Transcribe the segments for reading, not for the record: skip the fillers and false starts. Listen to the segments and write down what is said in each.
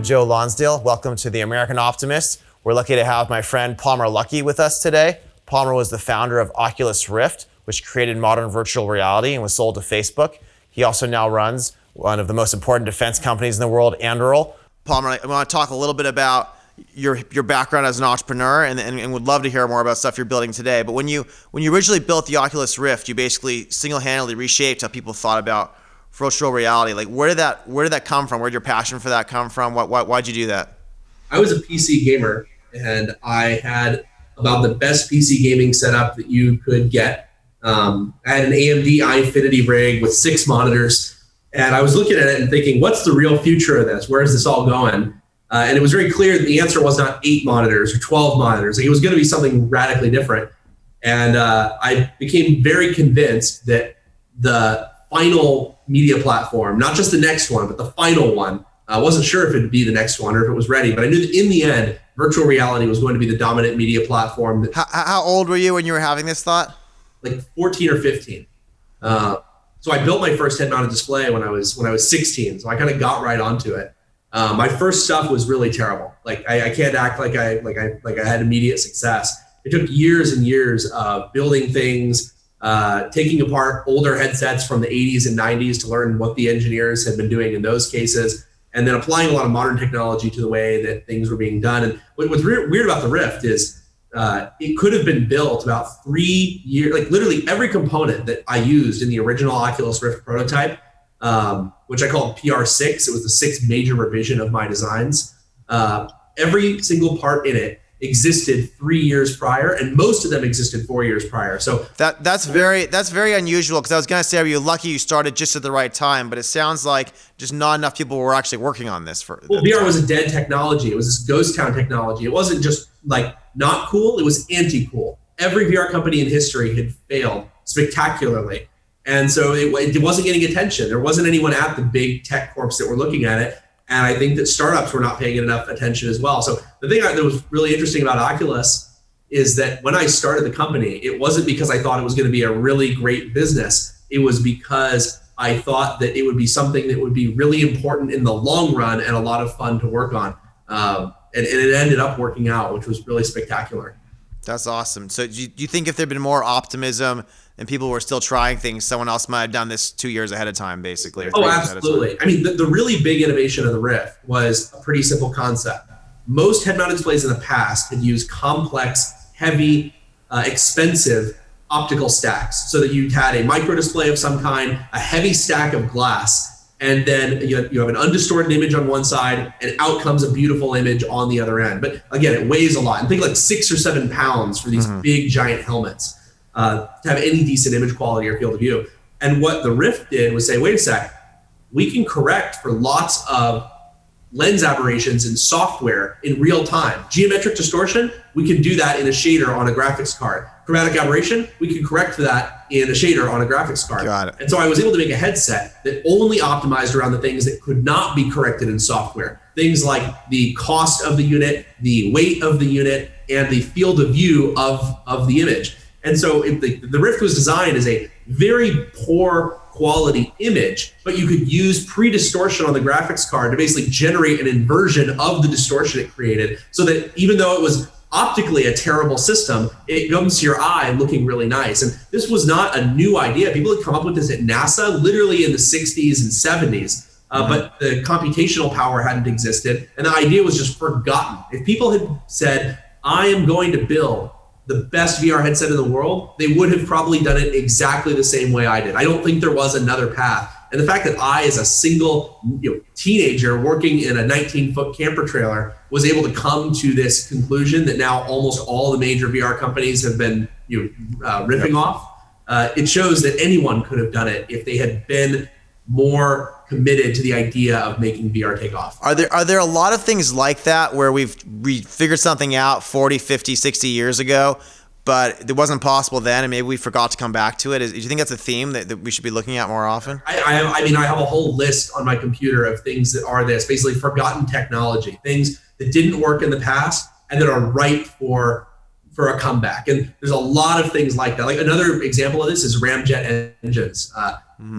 Joe Lonsdale. Welcome to the American Optimist. We're lucky to have my friend Palmer Luckey with us today. Palmer was the founder of Oculus Rift, which created modern virtual reality and was sold to Facebook. He also now runs one of the most important defense companies in the world, Anduril. Palmer, I want to talk a little bit about your background as an entrepreneur and would love to hear more about stuff you're building today. But when you originally built the Oculus Rift, you basically single-handedly reshaped how people thought about virtual reality. Like, where did that come from? Where did your passion for that come from? Why'd you do that? I was a PC gamer, and I had about the best PC gaming setup that you could get. I had an AMD iInfinity rig with 6 monitors, and I was looking at it and thinking, what's the real future of this? Where is this all going? And it was very clear that the answer was not 8 monitors or 12 monitors. Like, it was going to be something radically different. And I became very convinced that the final media platform, not just the next one, but the final one, I wasn't sure if it would be the next one or if it was ready, but I knew that in the end, virtual reality was going to be the dominant media platform. How old were you when you were having this thought? Like 14 or 15. So I built my first head-mounted display when I was 16. So I kind of got right onto it. My first stuff was really terrible. Like I can't act like I had immediate success. It took years and years of building things, taking apart older headsets from the 80s and 90s to learn what the engineers had been doing in those cases, and then applying a lot of modern technology to the way that things were being done. And what's weird about the Rift is it could have been built about 3 years, like literally every component that I used in the original Oculus Rift prototype, which I called PR6. It was the 6th major revision of my designs. Every single part in it existed 3 years prior, and most of them existed 4 years prior. So that's very unusual, because I was going to say, are you lucky you started just at the right time? But it sounds like just not enough people were actually working on this. Well, VR was a dead technology. It was this ghost town technology. It wasn't just like not cool, it was anti-cool. Every VR company in history had failed spectacularly. And so it wasn't getting attention. There wasn't anyone at the big tech corps that were looking at it. And I think that startups were not paying it enough attention as well. So the thing that was really interesting about Oculus is that when I started the company, it wasn't because I thought it was going to be a really great business. It was because I thought that it would be something that would be really important in the long run and a lot of fun to work on. And it ended up working out, which was really spectacular. That's awesome. So do you think if there'd been more optimism and people were still trying things, someone else might have done this 2 years ahead of time, basically? Oh, absolutely. I mean, the really big innovation of the Rift was a pretty simple concept. Most head-mounted displays in the past had used complex, heavy, expensive optical stacks, so that you had a micro display of some kind, a heavy stack of glass, and then you have an undistorted image on one side, and out comes a beautiful image on the other end. But again, it weighs a lot. And think like 6 or 7 pounds for these big, giant helmets to have any decent image quality or field of view. And what the Rift did was say, wait a sec, we can correct for lots of lens aberrations in software in real time. Geometric distortion, we can do that in a shader on a graphics card. Chromatic aberration, we can correct for that in a shader on a graphics card. Got it. And so I was able to make a headset that only optimized around the things that could not be corrected in software. Things like the cost of the unit, the weight of the unit, and the field of view of the image. And so the Rift was designed as a very poor quality image, but you could use pre-distortion on the graphics card to basically generate an inversion of the distortion it created, so that even though it was optically a terrible system, it comes to your eye looking really nice. And this was not a new idea. People had come up with this at NASA literally in the 60s and 70s, but the computational power hadn't existed, and the idea was just forgotten. If people had said, I am going to build the best VR headset in the world, they would have probably done it exactly the same way I did. I don't think there was another path. And the fact that I, as a single teenager working in a 19-foot camper trailer, was able to come to this conclusion that now almost all the major VR companies have been ripping off, it shows that anyone could have done it if they had been more committed to the idea of making VR take off. Are there a lot of things like that where we figured something out 40, 50, 60 years ago, but it wasn't possible then, and maybe we forgot to come back to it? Do you think that's a theme that we should be looking at more often? I mean, I have a whole list on my computer of things that are this, basically forgotten technology, things that didn't work in the past and that are ripe for for a comeback. And there's a lot of things like that. Like another example of this is ramjet engines.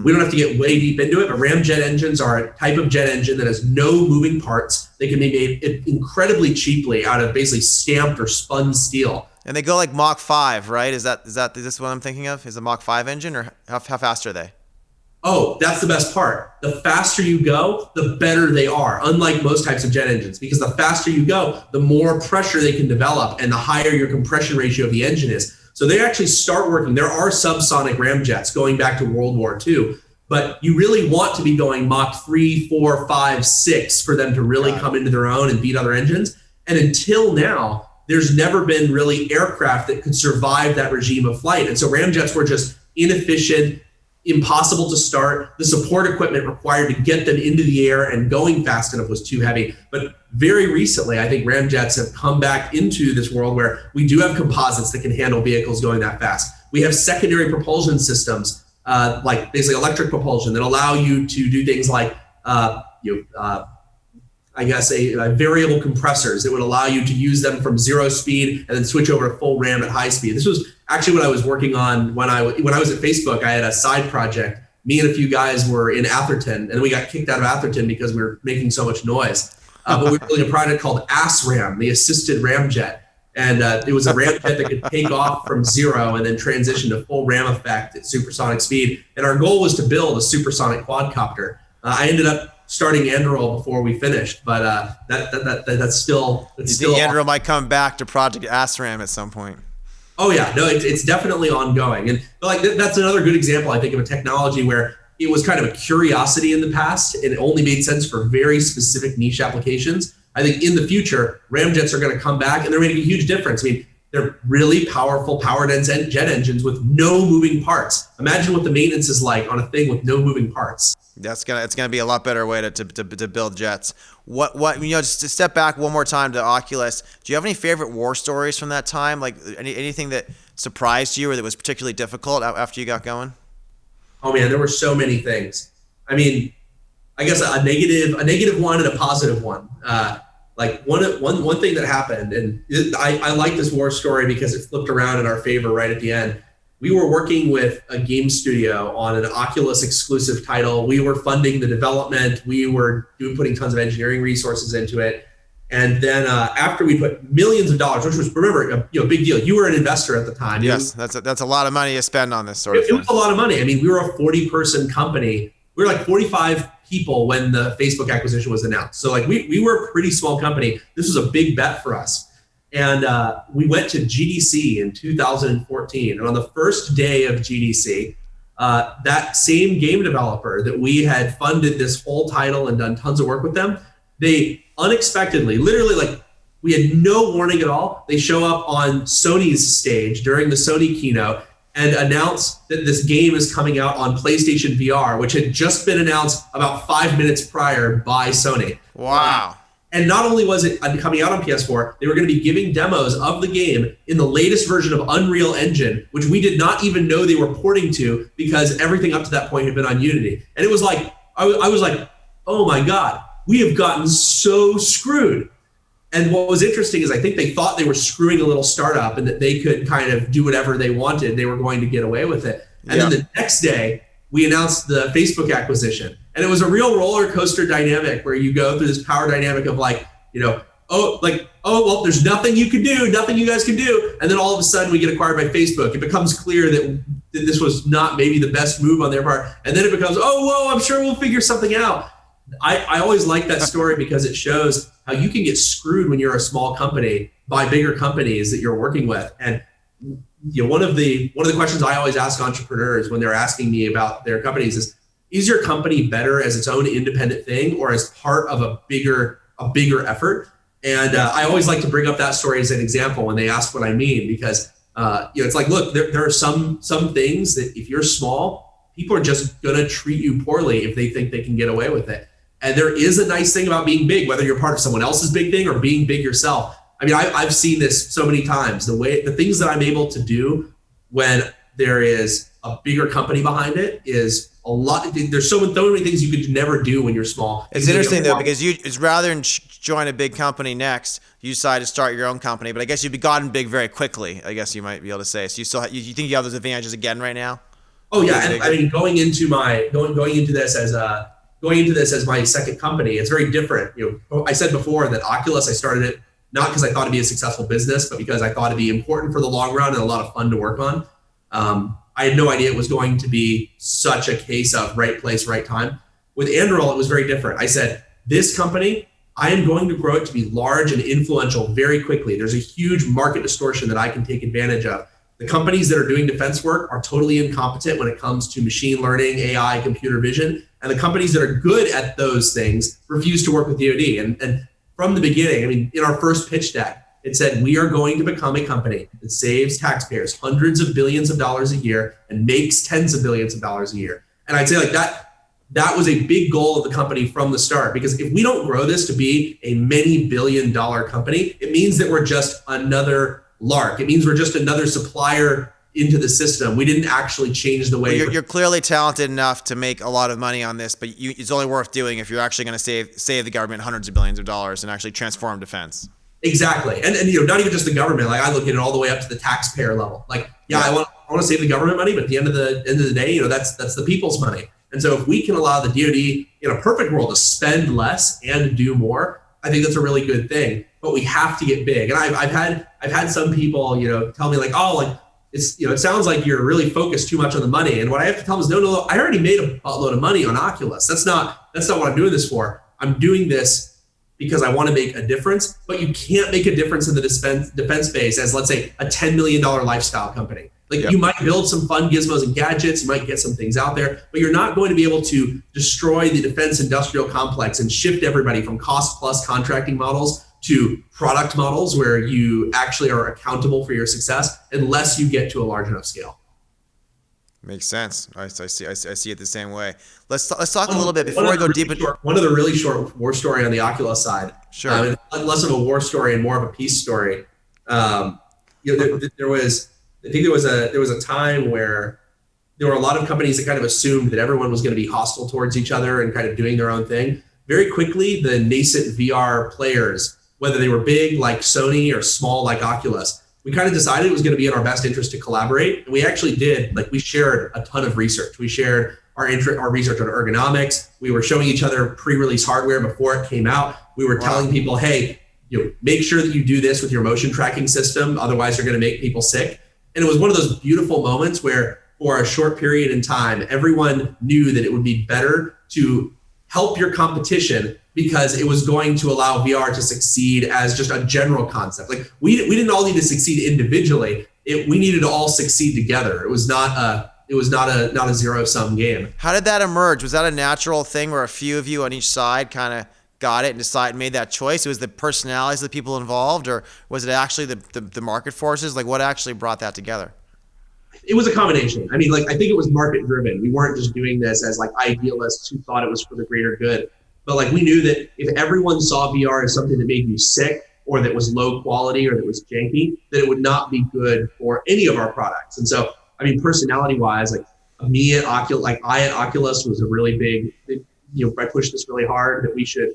We don't have to get way deep into it, but ramjet engines are a type of jet engine that has no moving parts. They can be made incredibly cheaply out of basically stamped or spun steel. And they go like Mach 5, right? Is this what I'm thinking of? Is a Mach 5 engine, or how fast are they? Oh, that's the best part. The faster you go, the better they are, unlike most types of jet engines, because the faster you go, the more pressure they can develop and the higher your compression ratio of the engine is. So they actually start working. There are subsonic ramjets going back to World War II, but you really want to be going Mach 3, 4, 5, 6 for them to really come into their own and beat other engines. And until now, there's never been really aircraft that could survive that regime of flight. And so ramjets were just inefficient, impossible to start. The support equipment required to get them into the air and going fast enough was too heavy. But very recently, I think ramjets have come back into this world where we do have composites that can handle vehicles going that fast. We have secondary propulsion systems, like basically electric propulsion, that allow you to do things like, variable compressors that would allow you to use them from 0 speed and then switch over to full ram at high speed. This was actually what I was working on when I was at Facebook. I had a side project. Me and a few guys were in Atherton, and we got kicked out of Atherton because we were making so much noise. But we were building a project called ASRAM, the Assisted Ramjet. And it was a ramjet that could take off from 0 and then transition to full ram effect at supersonic speed. And our goal was to build a supersonic quadcopter. I ended up starting Anduril before we finished, but that's still. You think Anduril might come back to Project ASRAM at some point? Oh yeah, no, it's definitely ongoing, and like that's another good example, I think, of a technology where it was kind of a curiosity in the past, and it only made sense for very specific niche applications. I think in the future, ramjets are going to come back, and they're making a huge difference. I mean, they're really powerful, power-dense jet engines with no moving parts. Imagine what the maintenance is like on a thing with no moving parts. It's gonna be a lot better way to build jets. Just to step back one more time to Oculus. Do you have any favorite war stories from that time? Like anything that surprised you or that was particularly difficult after you got going? Oh man, there were so many things. I mean, I guess a negative one and a positive one. Like one thing that happened, and I like this war story because it flipped around in our favor right at the end. We were working with a game studio on an Oculus exclusive title. We were funding the development. We were putting tons of engineering resources into it. And then after we put millions of dollars, which was, remember, a big deal. You were an investor at the time. Yes, that's a lot of money to spend on this sort of thing. It was a lot of money. I mean, we were a 40-person company. We were like 45 people when the Facebook acquisition was announced. So like we were a pretty small company. This was a big bet for us. And we went to GDC in 2014. And on the first day of GDC, that same game developer that we had funded this whole title and done tons of work with them, they unexpectedly, literally like we had no warning at all, they show up on Sony's stage during the Sony keynote and announce that this game is coming out on PlayStation VR, which had just been announced about 5 minutes prior by Sony. Wow. And not only was it coming out on PS4, they were going to be giving demos of the game in the latest version of Unreal Engine, which we did not even know they were porting to because everything up to that point had been on Unity. And it was like, I was like, oh my God, we have gotten so screwed. And what was interesting is I think they thought they were screwing a little startup and that they could kind of do whatever they wanted. They were going to get away with it. And then the next day, we announced the Facebook acquisition. And it was a real roller coaster dynamic where you go through this power dynamic of like, well, there's nothing you can do, nothing you guys can do. And then all of a sudden we get acquired by Facebook. It becomes clear that this was not maybe the best move on their part. And then it becomes, I'm sure we'll figure something out. I always like that story because it shows how you can get screwed when you're a small company by bigger companies that you're working with. And one of the questions I always ask entrepreneurs when they're asking me about their companies is your company better as its own independent thing or as part of a bigger effort? And I always like to bring up that story as an example when they ask what I mean, because it's like, look, there are some things that if you're small, people are just gonna treat you poorly if they think they can get away with it. And there is a nice thing about being big, whether you're part of someone else's big thing or being big yourself. I mean, I've seen this so many times. The things that I'm able to do when there is a bigger company behind it is a lot. There's so many things you could never do when you're small. It's interesting though, because it's rather than join a big company next, you decide to start your own company. But I guess you've gotten big very quickly. I guess you might be able to say. So you think you have those advantages again right now? Oh yeah, and I mean going into this as my second company, it's very different. I said before that Oculus, I started it not because I thought it'd be a successful business, but because I thought it'd be important for the long run and a lot of fun to work on. I had no idea it was going to be such a case of right place, right time. With Anduril, it was very different. I said, this company, I am going to grow it to be large and influential very quickly. There's a huge market distortion that I can take advantage of. The companies that are doing defense work are totally incompetent when it comes to machine learning, AI, computer vision. And the companies that are good at those things refuse to work with DoD. And from the beginning, I mean, in our first pitch deck, it said, we are going to become a company that saves taxpayers hundreds of billions of dollars a year and makes tens of billions of dollars a year. And I'd say like that was a big goal of the company from the start, because if we don't grow this to be a many billion-dollar company, it means that we're just another lark. It means we're just another supplier into the system. We didn't actually change the way. Well, you're clearly talented enough to make a lot of money on this, but it's only worth doing if you're actually going to save the government hundreds of billions of dollars and actually transform defense. Exactly. And not even just the government. Like I look at it all the way up to the taxpayer level. Like, I want to save the government money, but at the end of the day, that's the people's money. And so if we can allow the DoD in a perfect world to spend less and do more, I think that's a really good thing. But we have to get big. And I've had some people, tell me like, oh, like it's, it sounds like you're really focused too much on the money. And what I have to tell them is, no, I already made a buttload of money on Oculus. That's not what I'm doing this for. I'm doing this because I want to make a difference. But you can't make a difference in the defense space as, let's say, a $10 million lifestyle company. Like You might build some fun gizmos and gadgets, you might get some things out there, but you're not going to be able to destroy the defense industrial complex and shift everybody from cost plus contracting models to product models where you actually are accountable for your success unless you get to a large enough scale. Makes sense. I see it the same way. Let's talk a little bit before we go deep into one of the really short war story on the Oculus side. Sure. Less of a war story and more of a peace story. There was a time where there were a lot of companies that kind of assumed that everyone was going to be hostile towards each other and kind of doing their own thing. Very quickly, the nascent VR players, whether they were big like Sony or small like Oculus, we kind of decided it was going to be in our best interest to collaborate. And we actually did. Like we shared a ton of research. We shared our research on ergonomics. We were showing each other pre-release hardware before it came out. We were telling people, hey, make sure that you do this with your motion tracking system. Otherwise, you're going to make people sick. And it was one of those beautiful moments where for a short period in time, everyone knew that it would be better to help your competition because it was going to allow VR to succeed as just a general concept. Like we didn't all need to succeed individually. We needed to all succeed together. It was not a zero-sum game. How did that emerge? Was that a natural thing where a few of you on each side kind of got it and made that choice? It was the personalities of the people involved, or was it actually the market forces? Like what actually brought that together? It was a combination. I mean, like I think it was market driven. We weren't just doing this as like idealists who thought it was for the greater good. But like we knew that if everyone saw VR as something that made you sick or that was low quality or that was janky, that it would not be good for any of our products. And so, I mean, personality wise, like me at Oculus, I at Oculus was a really big, I pushed this really hard that we should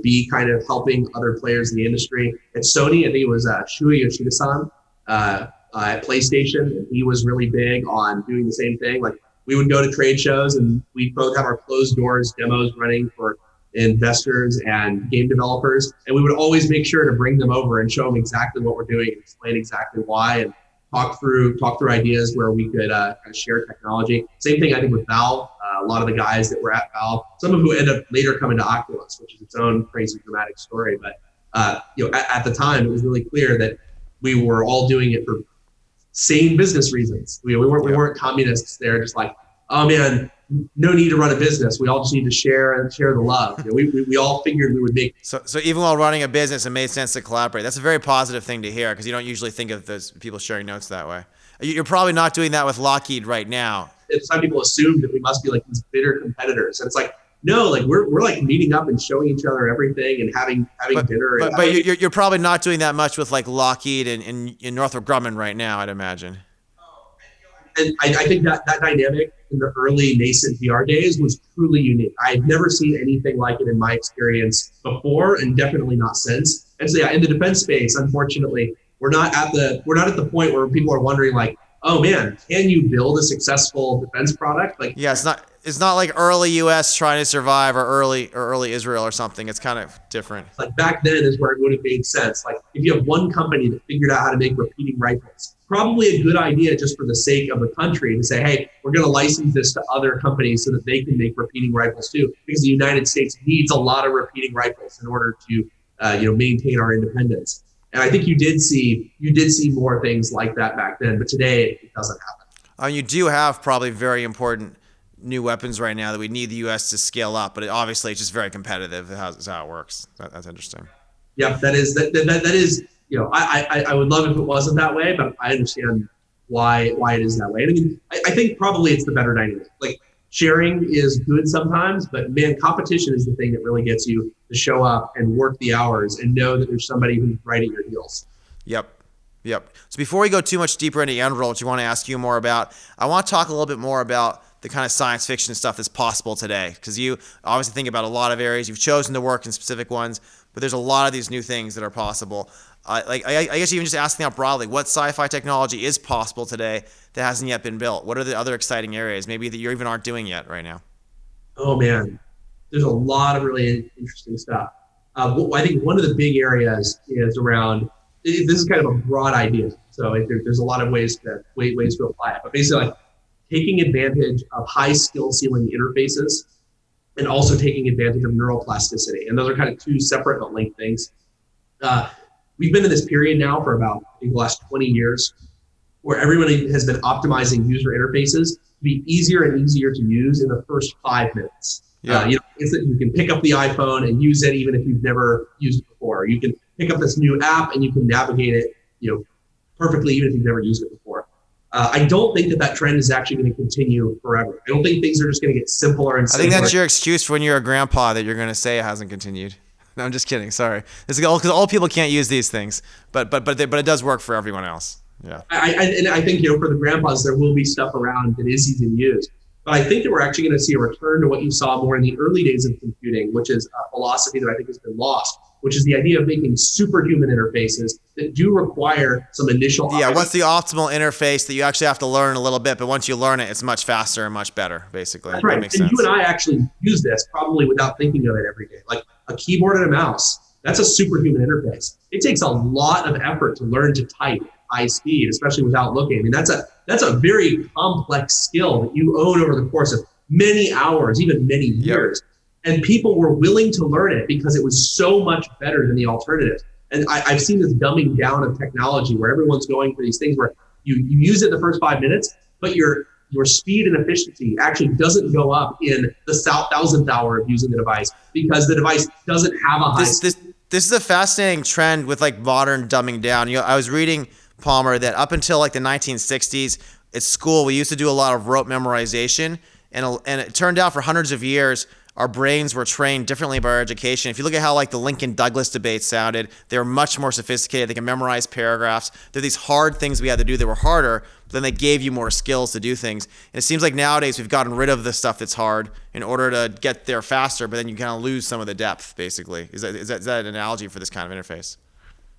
be kind of helping other players in the industry. At Sony, I think it was Shuei Yoshida-san at PlayStation, and he was really big on doing the same thing. Like we would go to trade shows and we'd both have our closed doors demos running for investors and game developers, and we would always make sure to bring them over and show them exactly what we're doing and explain exactly why and talk through ideas where we could kind of share technology. Same thing I think with Valve. A lot of the guys that were at Valve, some of who end up later coming to Oculus, which is its own crazy dramatic story. But at the time, it was really clear that we were all doing it for sane business reasons. We weren't communists there, just like, oh man, no need to run a business. We all just need to share the love. We all figured we would make. So even while running a business, it made sense to collaborate. That's a very positive thing to hear because you don't usually think of those people sharing notes that way. You're probably not doing that with Lockheed right now. Some people assume that we must be like these bitter competitors, and it's like, no, like we're like meeting up and showing each other everything and having dinner. But you're probably not doing that much with like Lockheed and Northrop Grumman right now, I'd imagine. And I think that dynamic in the early nascent VR days was truly unique. I've never seen anything like it in my experience before, and definitely not since. And so yeah, in the defense space, unfortunately, we're not at the point where people are wondering like, oh man, can you build a successful defense product? Like, Yeah, it's not like early US trying to survive or early Israel or something. It's kind of different. like back then is where it would have made sense. Like if you have one company that figured out how to make repeating rifles, probably a good idea just for the sake of the country to say, hey, we're going to license this to other companies so that they can make repeating rifles too, because the United States needs a lot of repeating rifles in order to maintain our independence. And I think you did see more things like that back then, but today it doesn't happen. You do have probably very important new weapons right now that we need the U.S. to scale up, but obviously it's just very competitive. That's how it works. That's interesting. Yeah, that is. I would love if it wasn't that way, but I understand why it is that way. And I mean, I think probably it's the better dynamic. Like sharing is good sometimes, but man, competition is the thing that really gets you to show up and work the hours and know that there's somebody who's right at your heels. Yep. So before we go too much deeper into Anduril, which I want to ask you more about, I want to talk a little bit more about the kind of science fiction stuff that's possible today, because you obviously think about a lot of areas. You've chosen to work in specific ones, but there's a lot of these new things that are possible. I guess even just asking out broadly, what sci-fi technology is possible today that hasn't yet been built? What are the other exciting areas maybe that you even aren't doing yet right now? Oh man, there's a lot of really interesting stuff. I think one of the big areas is around. This is kind of a broad idea, so there's a lot of ways to apply it. But basically, like taking advantage of high skill ceiling interfaces, and also taking advantage of neuroplasticity. And those are kind of two separate but linked things. We've been in this period now for about the last 20 years, where everybody has been optimizing user interfaces to be easier and easier to use in the first 5 minutes. Yeah. You can pick up the iPhone and use it even if you've never used it before. You can pick up this new app and you can navigate it, perfectly even if you've never used it before. I don't think that trend is actually going to continue forever. I don't think things are just going to get simpler and simpler. I think that's your excuse for when you're a grandpa that you're going to say it hasn't continued. No, I'm just kidding. Sorry. It's because old people can't use these things, but it does work for everyone else. Yeah. I think for the grandpas there will be stuff around that is easy to use. But I think that we're actually going to see a return to what you saw more in the early days of computing, which is a philosophy that I think has been lost, which is the idea of making superhuman interfaces that do require some initial. Yeah, what's the optimal interface that you actually have to learn a little bit, but once you learn it, it's much faster and much better, basically. That's right. That makes and sense. You and I actually use this probably without thinking of it every day. Like a keyboard and a mouse, that's a superhuman interface. It takes a lot of effort to learn to type at high speed, especially without looking. I mean, that's a very complex skill that you own over the course of many hours, even many years. Yep. And people were willing to learn it because it was so much better than the alternatives. And I've seen this dumbing down of technology where everyone's going for these things where you use it in the first 5 minutes, but your speed and efficiency actually doesn't go up in the 1,000th hour of using the device because the device doesn't have a high speed. This is a fascinating trend with like modern dumbing down. I was reading, Palmer, that up until like the 1960s at school, we used to do a lot of rote memorization, and it turned out for hundreds of years, our brains were trained differently by our education. If you look at how like the Lincoln-Douglas debate sounded, they were much more sophisticated. They can memorize paragraphs. They're these hard things we had to do that were harder, but then they gave you more skills to do things. And it seems like nowadays we've gotten rid of the stuff that's hard in order to get there faster, but then you kind of lose some of the depth, basically. Is that an analogy for this kind of interface?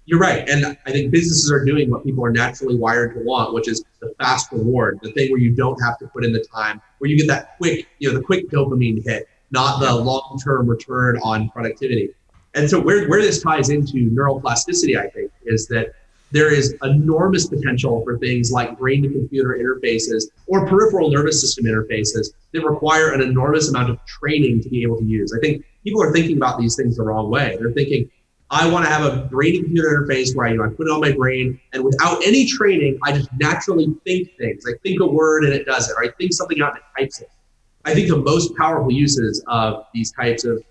You're right. And I think businesses are doing what people are naturally wired to want, which is the fast reward, the thing where you don't have to put in the time, where you get that quick, the quick dopamine hit, not the long-term return on productivity. And so where this ties into neuroplasticity, I think, is that there is enormous potential for things like brain-to-computer interfaces or peripheral nervous system interfaces that require an enormous amount of training to be able to use. I think people are thinking about these things the wrong way. They're thinking, I want to have a brain-to-computer interface where I put it on my brain, and without any training, I just naturally think things. I think a word and it does it, or I think something out and it types it. I think the most powerful uses of these types of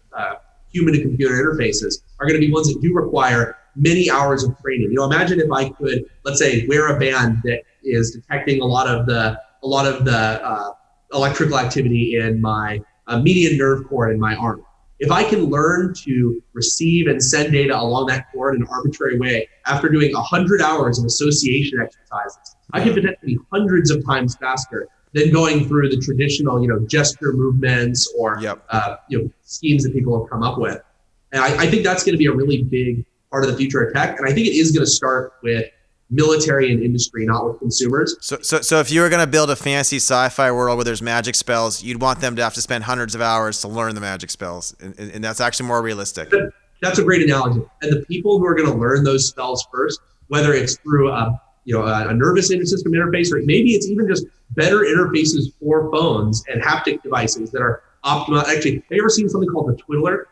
human-to-computer interfaces are going to be ones that do require many hours of training. Imagine if I could, let's say, wear a band that is detecting a lot of the electrical activity in my median nerve cord in my arm. If I can learn to receive and send data along that cord in an arbitrary way after doing 100 hours of association exercises, I can potentially be hundreds of times faster than going through the traditional, gesture movements or, schemes that people have come up with. And I think that's going to be a really big part of the future of tech. And I think it is going to start with military and industry, not with consumers. So if you were going to build a fantasy sci-fi world where there's magic spells, you'd want them to have to spend hundreds of hours to learn the magic spells. And that's actually more realistic. That's a great analogy. And the people who are going to learn those spells first, whether it's through a nervous system interface, or maybe it's even just better interfaces for phones and haptic devices that are optimal. Actually, have you ever seen something called the Twiddler?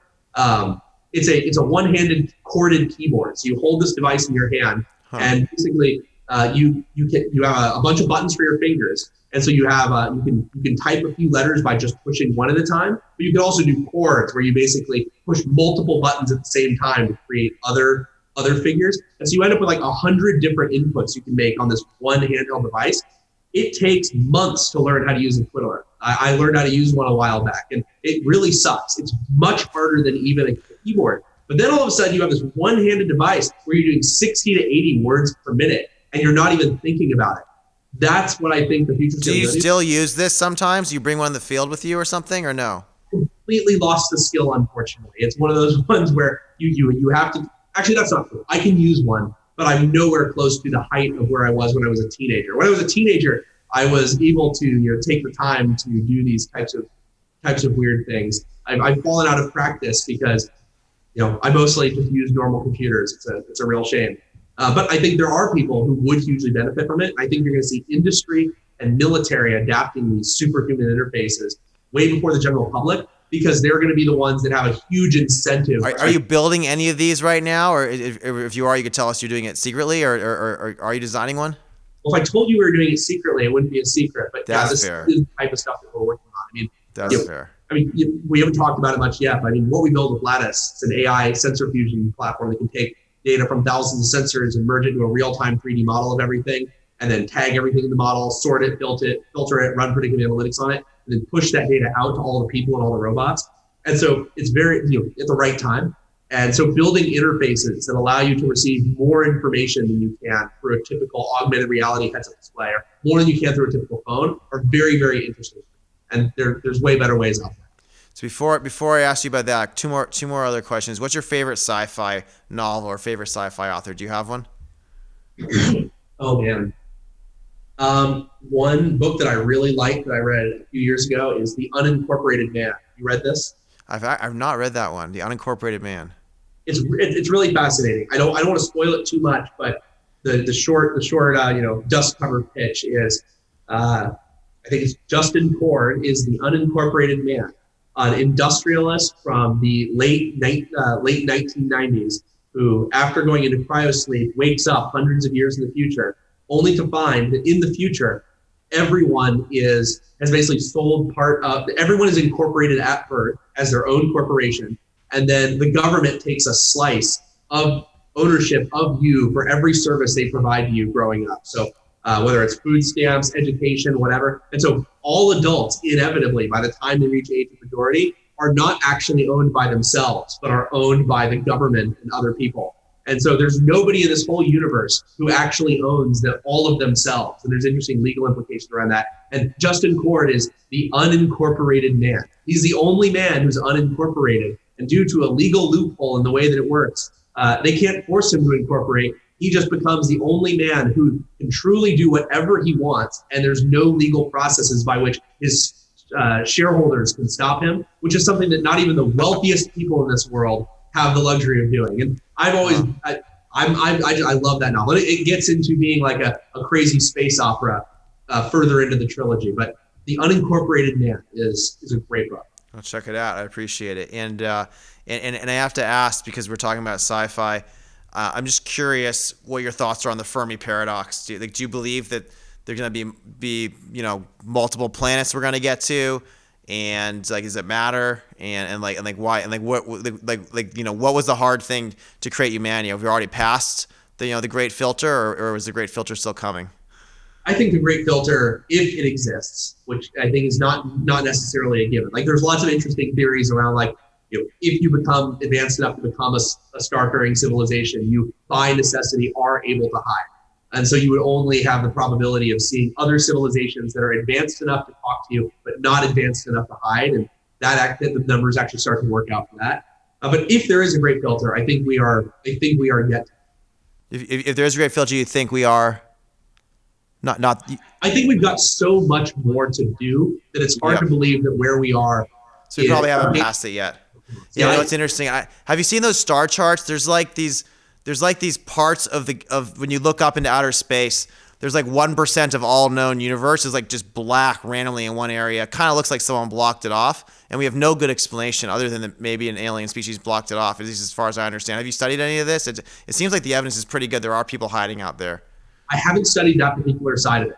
It's a one-handed corded keyboard. So you hold this device in your hand, and basically you have a bunch of buttons for your fingers. And so you have you can type a few letters by just pushing one at a time, but you can also do chords where you basically push multiple buttons at the same time to create other figures. And so you end up with like 100 different inputs you can make on this one handheld device. It takes months to learn how to use a Twiddler. I learned how to use one a while back, and it really sucks. It's much harder than even a keyboard. But then all of a sudden you have this one-handed device where you're doing 60 to 80 words per minute, and you're not even thinking about it. That's what I think the future is going to do. Do you still use this sometimes? You bring one in the field with you or something, or no? Completely lost the skill, unfortunately. It's one of those ones where you have to. Actually, that's not true. I can use one, but I'm nowhere close to the height of where I was when I was a teenager. When I was a teenager, I was able to take the time to do these types of weird things. I've fallen out of practice because I mostly just use normal computers. It's a real shame. But I think there are people who would hugely benefit from it. I think you're going to see industry and military adapting these superhuman interfaces way before the general public, because they're going to be the ones that have a huge incentive. Are you building any of these right now? Or if you are, you could tell us you're doing it secretly, or are you designing one? Well, if I told you we were doing it secretly, it wouldn't be a secret. But this fair. is the type of stuff that we're working on. That's fair. We haven't talked about it much yet, but what we build with Lattice, it's an AI sensor fusion platform that can take data from thousands of sensors and merge it into a real-time 3D model of everything, and then tag everything in the model, sort it, filter it, run predictive analytics on it, and then push that data out to all the people and all the robots. And so it's very, at the right time. And so building interfaces that allow you to receive more information than you can through a typical augmented reality heads-up display, or more than you can through a typical phone, are very, very interesting. And there's way better ways out there. So before I ask you about that, two more other questions. What's your favorite sci-fi novel or favorite sci-fi author? Do you have one? Oh man. One book that I really liked that I read a few years ago is The Unincorporated Man. You read this? I've not read that one. The Unincorporated Man. It's really fascinating. I don't want to spoil it too much, but the short dust cover pitch is I think it's Justin Cord is the unincorporated man, an industrialist from the late 1990s who, after going into cryosleep, wakes up hundreds of years in the future, only to find that in the future, everyone has basically sold everyone is incorporated at birth as their own corporation. And then the government takes a slice of ownership of you for every service they provide to you growing up. So whether it's food stamps, education, whatever. And so all adults, inevitably, by the time they reach age of majority, are not actually owned by themselves, but are owned by the government and other people. And so there's nobody in this whole universe who actually owns all of themselves. And there's interesting legal implications around that. And Justin Cord is the unincorporated man. He's the only man who's unincorporated. And due to a legal loophole in the way that it works, they can't force him to incorporate. He just becomes the only man who can truly do whatever he wants. And there's no legal processes by which his shareholders can stop him, which is something that not even the wealthiest people in this world have the luxury of doing. And I love that novel. It gets into being like a crazy space opera further into the trilogy. But The Unincorporated Man is a great book. I'll check it out. I appreciate it. And I have to ask, because we're talking about sci-fi, I'm just curious what your thoughts are on the Fermi paradox. Do you believe that there's going to be multiple planets we're going to get to, and does it matter, and why, and what was the hard thing to create humanity? Have we already passed the great filter, or is the great filter still coming? I think the great filter, if it exists, which I think is not necessarily a given. There's lots of interesting theories around if you become advanced enough to become a star-faring civilization, you by necessity are able to hide. And so you would only have the probability of seeing other civilizations that are advanced enough to talk to you, but not advanced enough to hide. And the numbers actually start to work out for that. But if there is a great filter, I think we are yet. If there is a great filter, you think we are not. I think we've got so much more to do that it's hard to believe that where we are. So we probably haven't passed it yet. Yeah, you know, it's interesting. Have you seen those star charts? There's like these parts of when you look up into outer space. There's like 1% of all known universe is like just black randomly in one area. Kind of looks like someone blocked it off, and we have no good explanation other than that maybe an alien species blocked it off. At least as far as I understand. Have you studied any of this? It seems like the evidence is pretty good. There are people hiding out there. I haven't studied that particular side of it.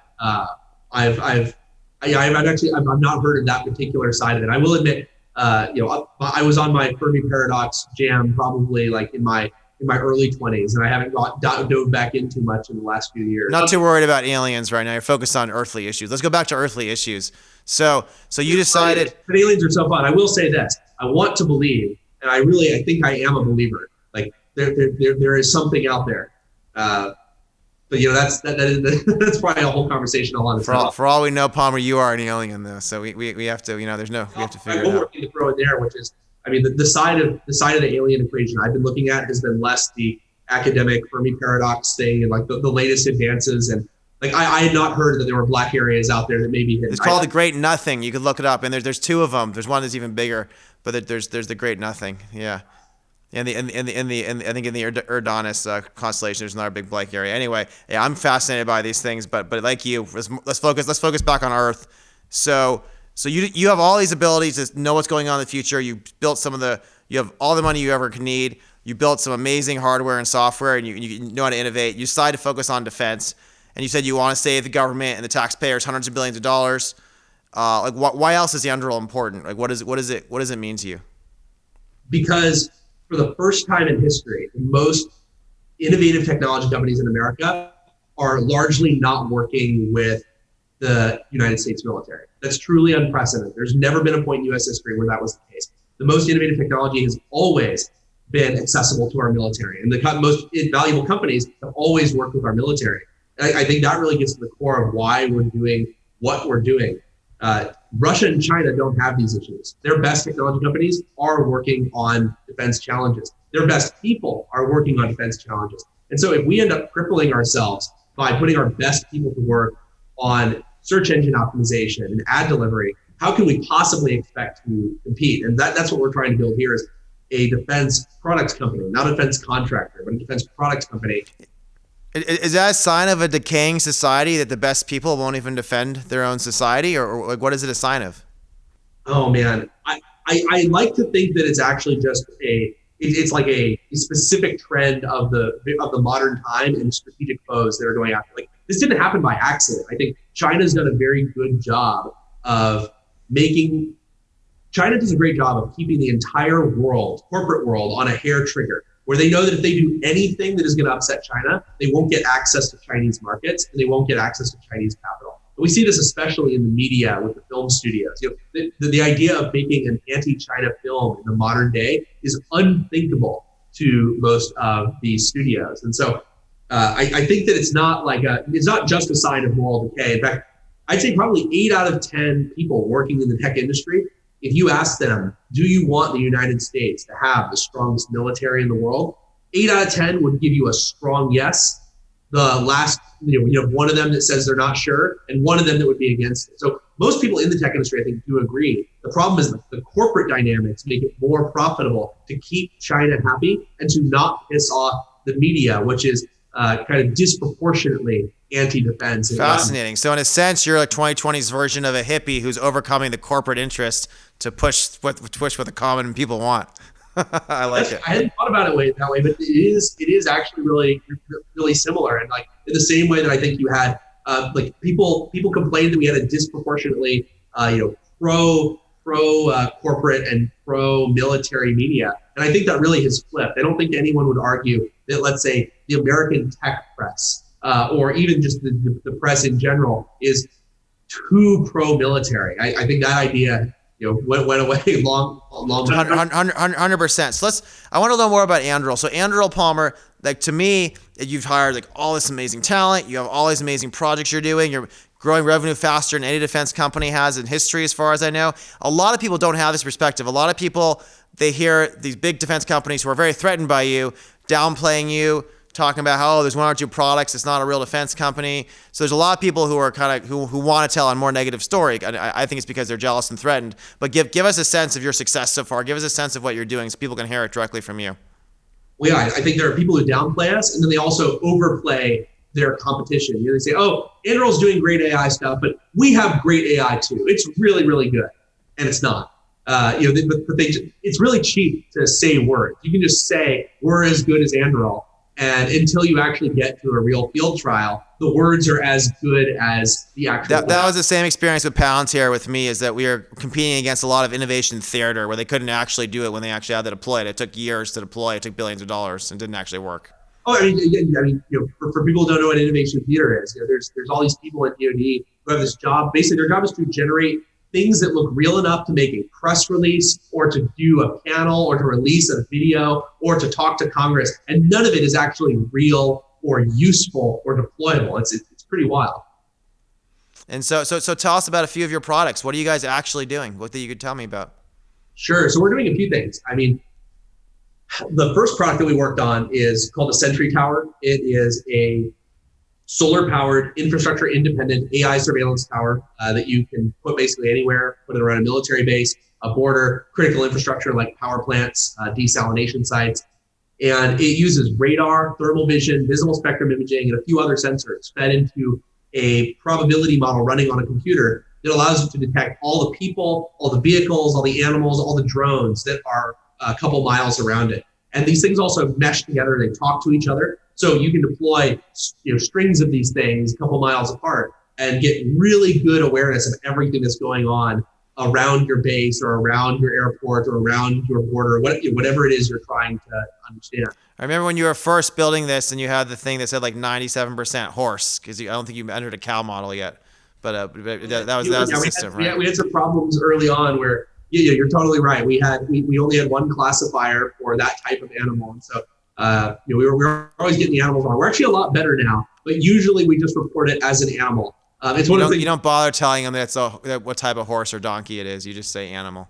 I've not heard of that particular side of it. I will admit, I was on my Fermi paradox jam probably like in my early 20s, and I haven't dove back into much in the last few years. Not too worried about aliens right now. You're focused on earthly issues. Let's go back to earthly issues. So you decided. But aliens are so fun. I will say this. I want to believe, and I think I am a believer. Like there is something out there. But that's probably a whole conversation all on itself. For all we know, Palmer, you are an alien though. So we have to, we have to figure it out. One more thing to throw in there, which is, I mean, the side of the alien equation I've been looking at has been less the academic Fermi paradox thing and like the latest advances. And like I had not heard that there were black areas out there that maybe hidden. It's called the Great Nothing. You could look it up, and there's two of them. There's one that's even bigger, but there's the Great Nothing. Yeah. I think in the Urdanus constellation, there's another big black area. Anyway, yeah, I'm fascinated by these things, but like you, let's focus back on Earth. So you have all these abilities to know what's going on in the future. You built you have all the money you ever could need. You built some amazing hardware and software, and you know how to innovate. You decided to focus on defense, and you said you want to save the government and the taxpayers hundreds of billions of dollars. Why else is the Anduril important? Like, what does it mean to you? Because for the first time in history, the most innovative technology companies in America are largely not working with the United States military. That's truly unprecedented. There's never been a point in U.S. history where that was the case. The most innovative technology has always been accessible to our military, and the most valuable companies have always worked with our military. And I think that really gets to the core of why we're doing what we're doing. Russia and China don't have these issues. Their best technology companies are working on defense challenges. Their best people are working on defense challenges. And so if we end up crippling ourselves by putting our best people to work on search engine optimization and ad delivery, how can we possibly expect to compete? And that's what we're trying to build here is a defense products company, not a defense contractor, but a defense products company. Is that a sign of a decaying society that the best people won't even defend their own society, or like what is it a sign of? Oh man, I like to think that it's actually just it's like a specific trend of the modern time and strategic foes that are going after. Like this didn't happen by accident. I think China does a great job of keeping the entire world, corporate world, on a hair trigger, where they know that if they do anything that is going to upset China, they won't get access to Chinese markets and they won't get access to Chinese capital. And we see this especially in the media with the film studios. The idea of making an anti-China film in the modern day is unthinkable to most of these studios. And so I think that it's not just a sign of moral decay. In fact, I'd say probably 8 out of 10 people working in the tech industry, if you ask them, do you want the United States to have the strongest military in the world? 8 out of 10 would give you a strong yes. The last, you have one of them that says they're not sure, and one of them that would be against it. So most people in the tech industry, I think, do agree. The problem is the corporate dynamics make it more profitable to keep China happy and to not piss off the media, which is kind of disproportionately anti-defense. Fascinating. So in a sense, you're like 2020's version of a hippie who's overcoming the corporate interest to push what the common people want. I like it. I hadn't thought about it that way, but it is actually really similar. And like in the same way that I think you had like people complained that we had a disproportionately pro corporate and pro military media, and I think that really has flipped. I don't think anyone would argue that, let's say, the American tech press or even just the press in general is too pro-military. I think that idea went away long time. 100%. So I want to learn more about Anduril. So Anduril, Palmer, like to me, you've hired like all this amazing talent. You have all these amazing projects you're doing. You're growing revenue faster than any defense company has in history, as far as I know. A lot of people don't have this perspective. A lot of people, they hear these big defense companies who are very threatened by you, downplaying you, talking about how there's one or two products, it's not a real defense company. So there's a lot of people who are who want to tell a more negative story. I think it's because they're jealous and threatened. But give us a sense of your success so far. Give us a sense of what you're doing so people can hear it directly from you. Well, yeah, I think there are people who downplay us, and then they also overplay their competition. They say, "Oh, Anduril doing great AI stuff, but we have great AI too. It's really, really good," and it's not. It's really cheap to say words. You can just say we're as good as Anduril. And until you actually get to a real field trial, the words are as good as the actual. That was the same experience with Palantir with me, is that we were competing against a lot of innovation theater where they couldn't actually do it when they actually had to deploy it. It took years to deploy. It took billions of dollars and didn't actually work. Oh, I mean, for people who don't know what innovation theater is, there's all these people at DoD who have this job. Basically, their job is to generate things that look real enough to make a press release or to do a panel or to release a video or to talk to Congress. And none of it is actually real or useful or deployable. It's pretty wild. And so tell us about a few of your products. What are you guys actually doing? What that you could tell me about? Sure. So we're doing a few things. I mean, the first product that we worked on is called the Sentry Tower. It is a solar-powered, infrastructure-independent AI surveillance tower that you can put basically anywhere, put it around a military base, a border, critical infrastructure like power plants, desalination sites. And it uses radar, thermal vision, visible spectrum imaging, and a few other sensors fed into a probability model running on a computer that allows you to detect all the people, all the vehicles, all the animals, all the drones that are a couple miles around it. And these things also mesh together. They talk to each other. So you can deploy strings of these things a couple miles apart and get really good awareness of everything that's going on around your base or around your airport or around your border, whatever it is you're trying to understand. I remember when you were first building this and you had the thing that said like 97% horse, because I don't think you entered a cow model yet. But that was the system, right? Yeah, we had some problems early on where you're totally right. We only had one classifier for that type of animal, and so we were always getting the animals wrong. We're actually a lot better now, but usually we just report it as an animal. It's one of the things. You don't bother telling them what type of horse or donkey it is. You just say animal.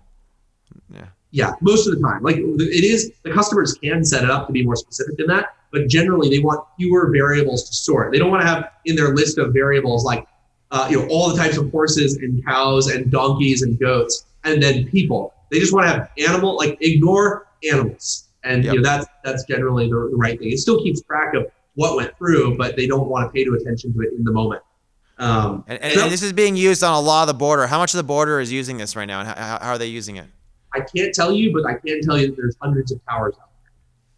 Yeah. Yeah, most of the time. Like it is, the customers can set it up to be more specific than that, but generally they want fewer variables to sort. They don't want to have in their list of variables like all the types of horses and cows and donkeys and goats and then people. They just want to have animal, like ignore animals. And that's generally the right thing. It still keeps track of what went through, but they don't want to pay attention to it in the moment. And this is being used on a lot of the border. How much of the border is using this right now, and how are they using it? I can't tell you, but I can tell you that there's hundreds of towers out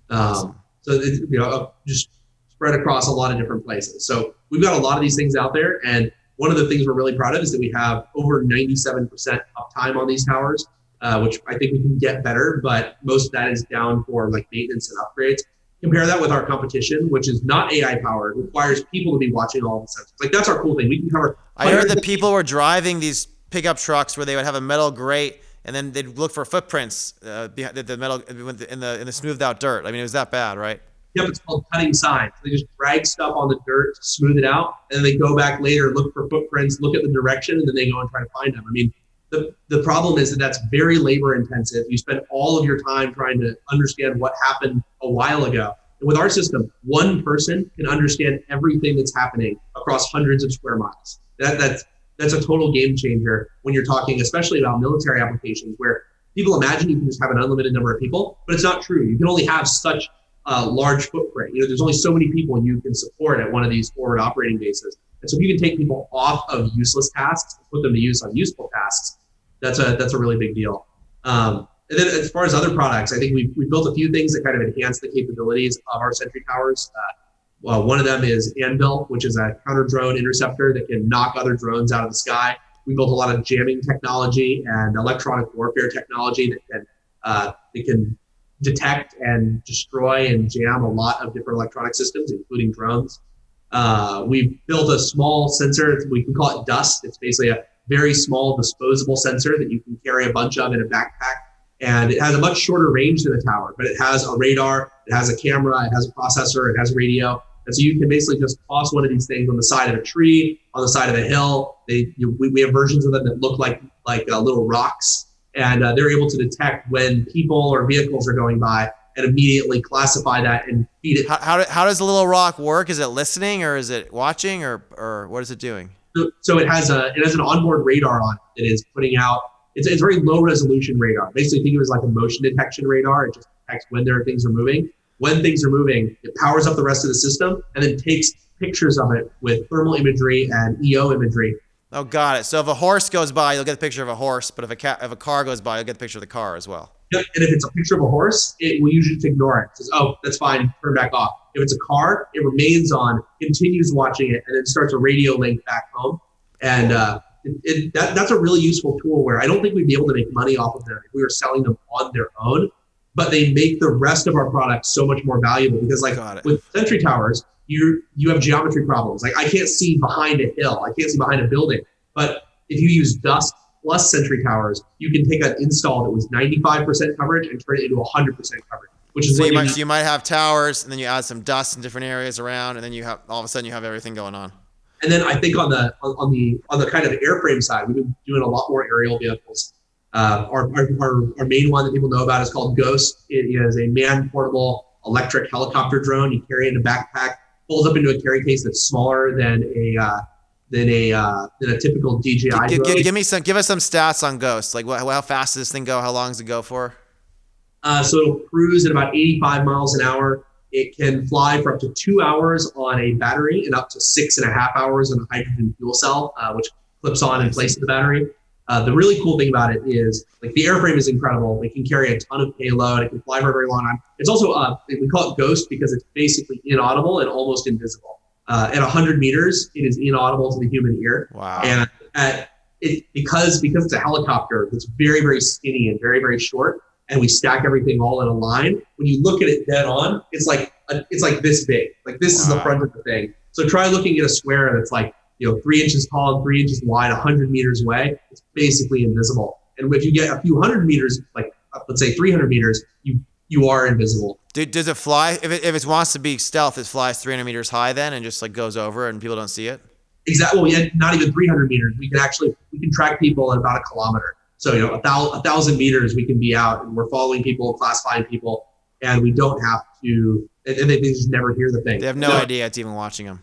there. Awesome. So it's, just spread across a lot of different places. So we've got a lot of these things out there, and one of the things we're really proud of is that we have over 97% uptime on these towers. Which I think we can get better, but most of that is down for like maintenance and upgrades. Compare that with our competition, which is not AI powered, requires people to be watching all the sensors. Like that's our cool thing. We can cover. I heard that people were driving these pickup trucks where they would have a metal grate and then they'd look for footprints behind the metal in the smoothed out dirt. I mean, it was that bad, right? Yep, it's called cutting signs. They just drag stuff on the dirt to smooth it out, and then they go back later, look for footprints, look at the direction, and then they go and try to find them. I mean, the problem is that that's very labor intensive. You spend all of your time trying to understand what happened a while ago. And with our system, one person can understand everything that's happening across hundreds of square miles. That's a total game changer when you're talking, especially about military applications, where people imagine you can just have an unlimited number of people, but it's not true. You can only have such a large footprint. There's only so many people you can support at one of these forward operating bases. And so if you can take people off of useless tasks and put them to use on useful tasks, that's a really big deal. And then as far as other products, I think we built a few things that kind of enhance the capabilities of our Sentry Towers. One of them is Anvil, which is a counter drone interceptor that can knock other drones out of the sky. We built a lot of jamming technology and electronic warfare technology that can detect and destroy and jam a lot of different electronic systems, including drones. We built a small sensor. We can call it DUST. It's basically a very small disposable sensor that you can carry a bunch of in a backpack. And it has a much shorter range than a tower, but it has a radar, it has a camera, it has a processor, it has a radio. And so you can basically just toss one of these things on the side of a tree, on the side of a hill. We have versions of them that look like little rocks, and they're able to detect when people or vehicles are going by and immediately classify that and feed it. How does the little rock work? Is it listening, or is it watching, or what is it doing? So it has an onboard radar on it that is putting out. It's very low resolution radar. Basically, think of it as like a motion detection radar. It just detects when things are moving. When things are moving, it powers up the rest of the system and then takes pictures of it with thermal imagery and EO imagery. Oh, got it. So if a horse goes by, you'll get a picture of a horse, but if a car goes by, you'll get a picture of the car as well. Yep. And if it's a picture of a horse, it will usually just ignore it. It says, oh, that's fine, turn back off. If it's a car, it remains on, continues watching it, and then starts a radio link back home. And that's a really useful tool where I don't think we'd be able to make money off of them if we were selling them on their own, but they make the rest of our products so much more valuable because with Sentry Towers, you have geometry problems. Like I can't see behind a hill. I can't see behind a building. But if you use dust plus Sentry Towers, you can take an install that was 95% coverage and turn it into 100% coverage. Which is so you might have towers, and then you add some dust in different areas around, and then you have all of a sudden you have everything going on. And then I think on the kind of airframe side, we've been doing a lot more aerial vehicles. Our main one that people know about is called Ghost. It is a man-portable electric helicopter drone. You carry it in a backpack, folds up into a carry case that's smaller than a typical DJI drone. Give us some stats on Ghost. Like how fast does this thing go? How long does it go for? So it'll cruise at about 85 miles an hour. It can fly for up to 2 hours on a battery and up to 6.5 hours on a hydrogen fuel cell, which clips on in place of the battery. The really cool thing about it is like the airframe is incredible. It can carry a ton of payload. It can fly for a very long time. It's also, we call it Ghost because it's basically inaudible and almost invisible. At 100 meters, it is inaudible to the human ear. Wow. And because it's a helicopter that's very, very skinny and very, very short, and we stack everything all in a line, when you look at it dead on, it's like this big. Like this is the front of the thing. So try looking at a square that's like, 3 inches tall and 3 inches wide, 100 meters away. It's basically invisible. And if you get a few hundred meters, like let's say 300 meters, you are invisible. Does it fly? If it wants to be stealth, it flies 300 meters high then and just like goes over and people don't see it? Exactly. Well, not even 300 meters. We can track people at about a kilometer. So, 1,000 meters, we can be out and we're following people, classifying people, and we don't have to, and they just never hear the thing. They have no idea it's even watching them.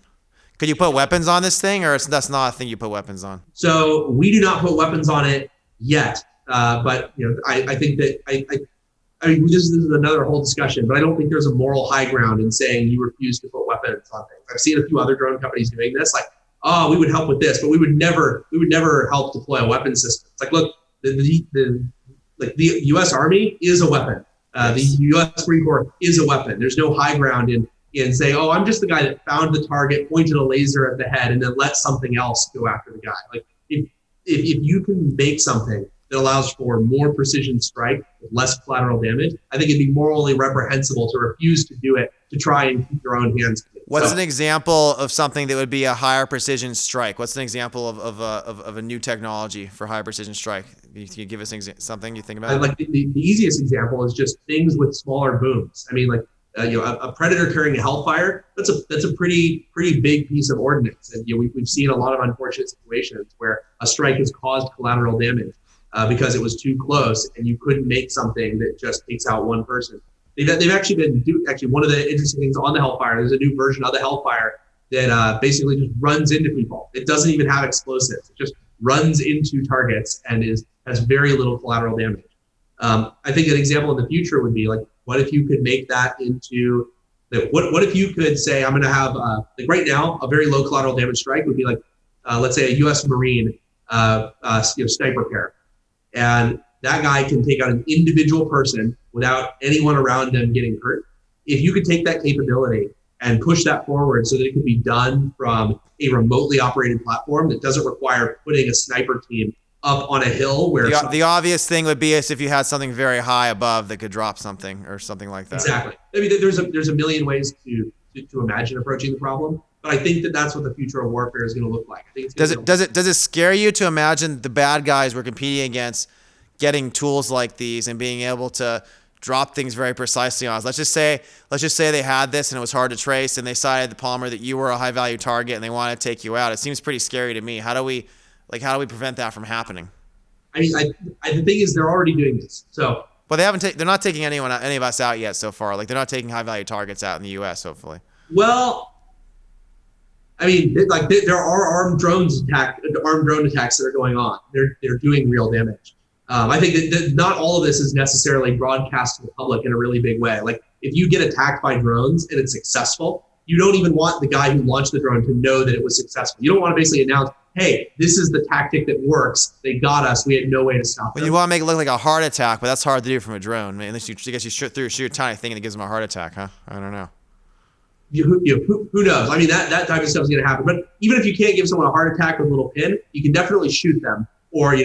Could you put weapons on this thing, or that's not a thing you put weapons on? So we do not put weapons on it yet. But, I think that, I mean, this is another whole discussion, but I don't think there's a moral high ground in saying you refuse to put weapons on things. I've seen a few other drone companies doing this, like, oh, we would help with this, but we would never help deploy a weapon system. It's like, look, the U.S. Army is a weapon. The U.S. Marine Corps is a weapon. There's no high ground in saying, oh, I'm just the guy that found the target, pointed a laser at the head, and then let something else go after the guy. Like if you can make something that allows for more precision strike with less collateral damage, I think it'd be morally reprehensible to refuse to do it, to try and keep your own hands clean. What's an example of something that would be a higher precision strike? What's an example of a new technology for high precision strike? Can you give us something you think about? Like the easiest example is just things with smaller booms. I mean, like a predator carrying a Hellfire. That's a pretty big piece of ordnance, and we've seen a lot of unfortunate situations where a strike has caused collateral damage because it was too close, and you couldn't make something that just takes out one person. They've actually one of the interesting things on the Hellfire, there's a new version of the Hellfire that basically just runs into people. It doesn't even have explosives. It just runs into targets and has very little collateral damage. I think an example in the future would be like, what if you could make that into, what if you could say, I'm going to have, like right now, a very low collateral damage strike would be like, let's say a U.S. Marine sniper pair. And that guy can take out an individual person without anyone around them getting hurt. If you could take that capability and push that forward so that it could be done from a remotely operated platform that doesn't require putting a sniper team up on a hill where the obvious thing would be is if you had something very high above that could drop something or something like that. Exactly. I mean, there's a million ways to imagine approaching the problem, But I think that that's what the future of warfare is going to look like. I think it's does it scare you to imagine the bad guys we're competing against getting tools like these and being able to drop things very precisely on us? Let's just say they had this and it was hard to trace, and they decided, Palmer, that you were a high value target and they want to take you out. It seems pretty scary to me. How do we prevent that from happening? I mean, the thing is, they're already doing this. So, but they're not taking any of us out yet so far. Like, they're not taking high value targets out in the U.S. Hopefully. Well, I mean, there are armed drone attacks that are going on. They're doing real damage. I think that not all of this is necessarily broadcast to the public in a really big way. Like, if you get attacked by drones and it's successful, you don't even want the guy who launched the drone to know that it was successful. You don't want to basically announce, hey, this is the tactic that works. They got us. We had no way to stop them. You want to make it look like a heart attack, but that's hard to do from a drone. I mean, unless you shoot a tiny thing and it gives them a heart attack, huh? I don't know. Who knows? I mean, that type of stuff is going to happen. But even if you can't give someone a heart attack with a little pin, you can definitely shoot them or,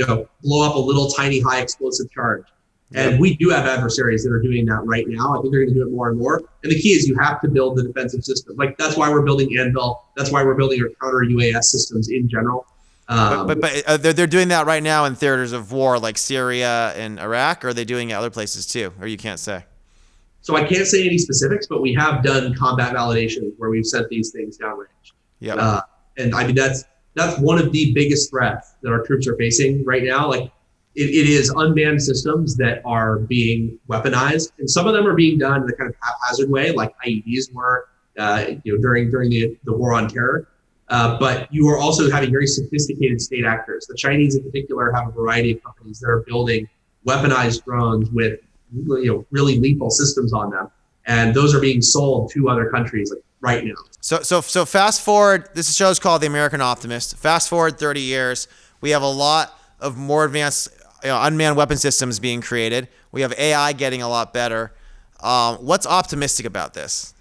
blow up a little tiny high explosive charge. And we do have adversaries that are doing that right now. I think they're going to do it more and more. And the key is you have to build the defensive system. Like, that's why we're building Anvil. That's why we're building our counter UAS systems in general. But they're doing that right now in theaters of war like Syria and Iraq, or are they doing it other places too? Or you can't say? So I can't say any specifics, but we have done combat validation where we've sent these things downrange. Yeah. And I mean, that's one of the biggest threats that our troops are facing right now. Like, it is unmanned systems that are being weaponized, and some of them are being done in a kind of haphazard way, like IEDs were, during the war on terror. But you are also having very sophisticated state actors. The Chinese, in particular, have a variety of companies that are building weaponized drones with, really lethal systems on them, and those are being sold to other countries right now. So fast forward. This show is called The American Optimist. Fast forward 30 years, we have a lot of more advanced unmanned weapon systems being created. We have AI getting a lot better. What's optimistic about this?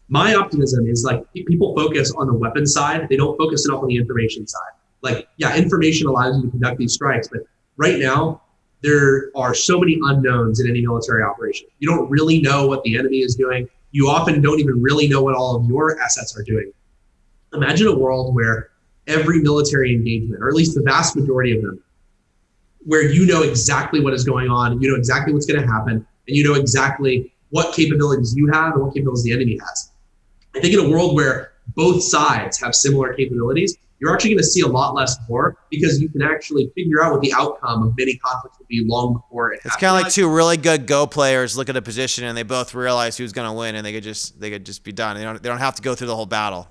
My optimism is, like, people focus on the weapon side. They don't focus enough on the information side. Like, yeah, information allows you to conduct these strikes, but right now there are so many unknowns in any military operation. You don't really know what the enemy is doing. You often don't even really know what all of your assets are doing. Imagine a world where every military engagement, or at least the vast majority of them, where you know exactly what is going on, you know exactly what's going to happen, and you know exactly what capabilities you have and what capabilities the enemy has. I think in a world where both sides have similar capabilities, you're actually going to see a lot less war, because you can actually figure out what the outcome of many conflicts will be long before it happens. It's kind of like two really good Go players look at a position and they both realize who's going to win, and they could just be done. They don't have to go through the whole battle.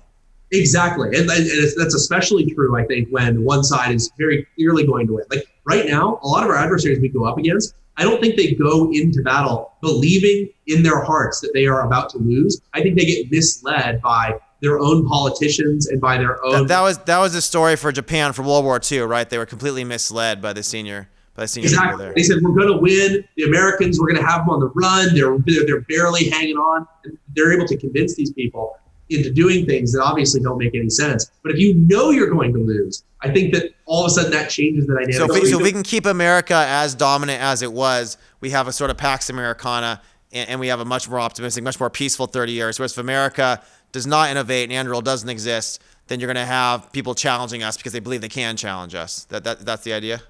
Exactly. And that's especially true, I think, when one side is very clearly going to win. Like, right now, a lot of our adversaries we go up against, I don't think they go into battle believing in their hearts that they are about to lose. I think they get misled by their own politicians and by their own. That was the story for Japan for World War II, right? They were completely misled by the senior exactly. people there. They said, we're going to win. The Americans, we're going to have them on the run. They're barely hanging on. And they're able to convince these people into doing things that obviously don't make any sense. But if you know you're going to lose, I think that all of a sudden that changes the dynamic. So if we can keep America as dominant as it was, we have a sort of Pax Americana, and we have a much more optimistic, much more peaceful 30 years. Whereas if America does not innovate and Anduril doesn't exist, then you're going to have people challenging us because they believe they can challenge us. That's the idea?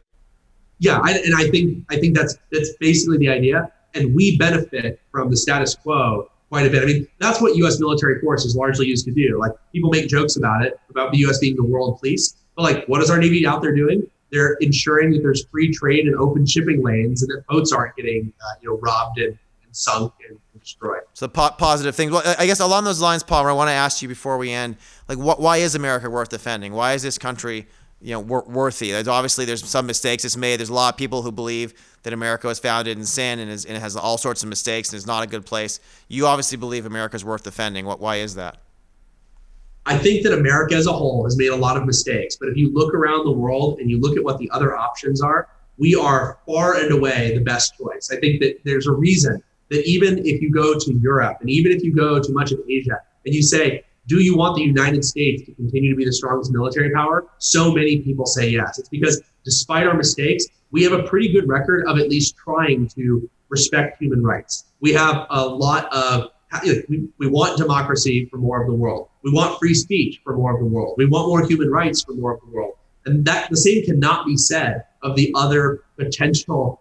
Yeah, I think that's basically the idea. And we benefit from the status quo quite a bit. I mean, that's what U.S. military force is largely used to do. Like, people make jokes about the U.S. being the world police. But, like, what is our Navy out there doing? They're ensuring that there's free trade and open shipping lanes, and that boats aren't getting robbed and sunk and destroyed. So positive things. Well, I guess along those lines, Palmer, I want to ask you before we end, like, why is America worth defending? Why is this country worthy? There's some mistakes it's made. There's a lot of people who believe that America was founded in sin and it has all sorts of mistakes and is not a good place. You obviously believe America's worth defending. Why is that? I think that America as a whole has made a lot of mistakes, but if you look around the world and you look at what the other options are, we are far and away the best choice. I think that there's a reason that even if you go to Europe and even if you go to much of Asia and you say, do you want the United States to continue to be the strongest military power? So many people say yes. It's because despite our mistakes, we have a pretty good record of at least trying to respect human rights. We have a lot of we want democracy for more of the world. We want free speech for more of the world. We want more human rights for more of the world. And that the same cannot be said of the other potential,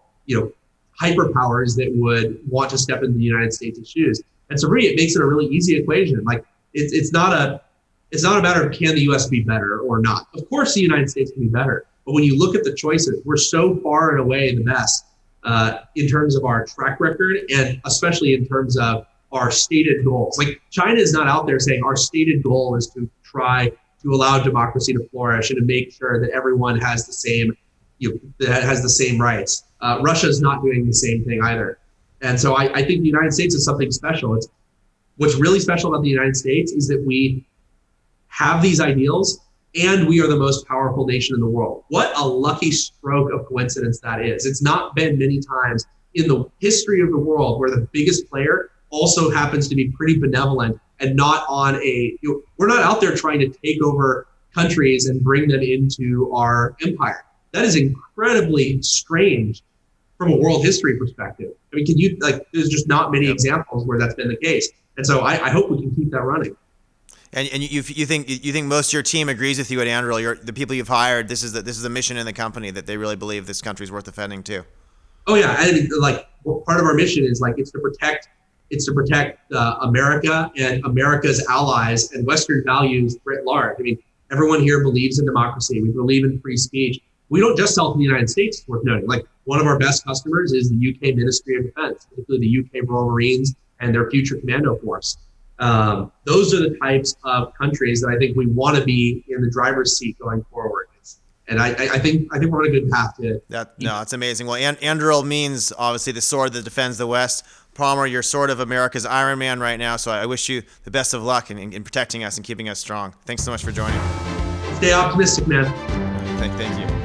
hyperpowers that would want to step into the United States' shoes. And so for me, it makes it a really easy equation. Like it's not a matter of can the US be better or not. Of course, the United States can be better. But when you look at the choices, we're so far and away the best in terms of our track record, and especially in terms of our stated goals. Like China is not out there saying our stated goal is to try to allow democracy to flourish and to make sure that everyone has the same, has the same rights. Russia is not doing the same thing either. And so I think the United States is something special. What's really special about the United States is that we have these ideals and we are the most powerful nation in the world. What a lucky stroke of coincidence that is. It's not been many times in the history of the world where the biggest player also happens to be pretty benevolent and not on we're not out there trying to take over countries and bring them into our empire. That is incredibly strange from a world history perspective. I mean, there's just not many examples where that's been the case. And so I hope we can keep that running. And you think most of your team agrees with you at Anduril? The people you've hired, this is the mission in the company that they really believe this country is worth defending too. Oh yeah, and part of our mission is it's to protect America and America's allies and Western values writ large. I mean, everyone here believes in democracy. We believe in free speech. We don't just sell to the United States, it's worth noting. One of our best customers is the UK Ministry of Defense, particularly the UK Royal Marines and their future commando force. Those are the types of countries that I think we want to be in the driver's seat going forward. And I think we're on a good path to that. No, it's amazing. Well, Anduril means obviously the sword that defends the West. Palmer, you're sort of America's Iron Man right now, so I wish you the best of luck in protecting us and keeping us strong. Thanks so much for joining. Stay optimistic, man. Thank you.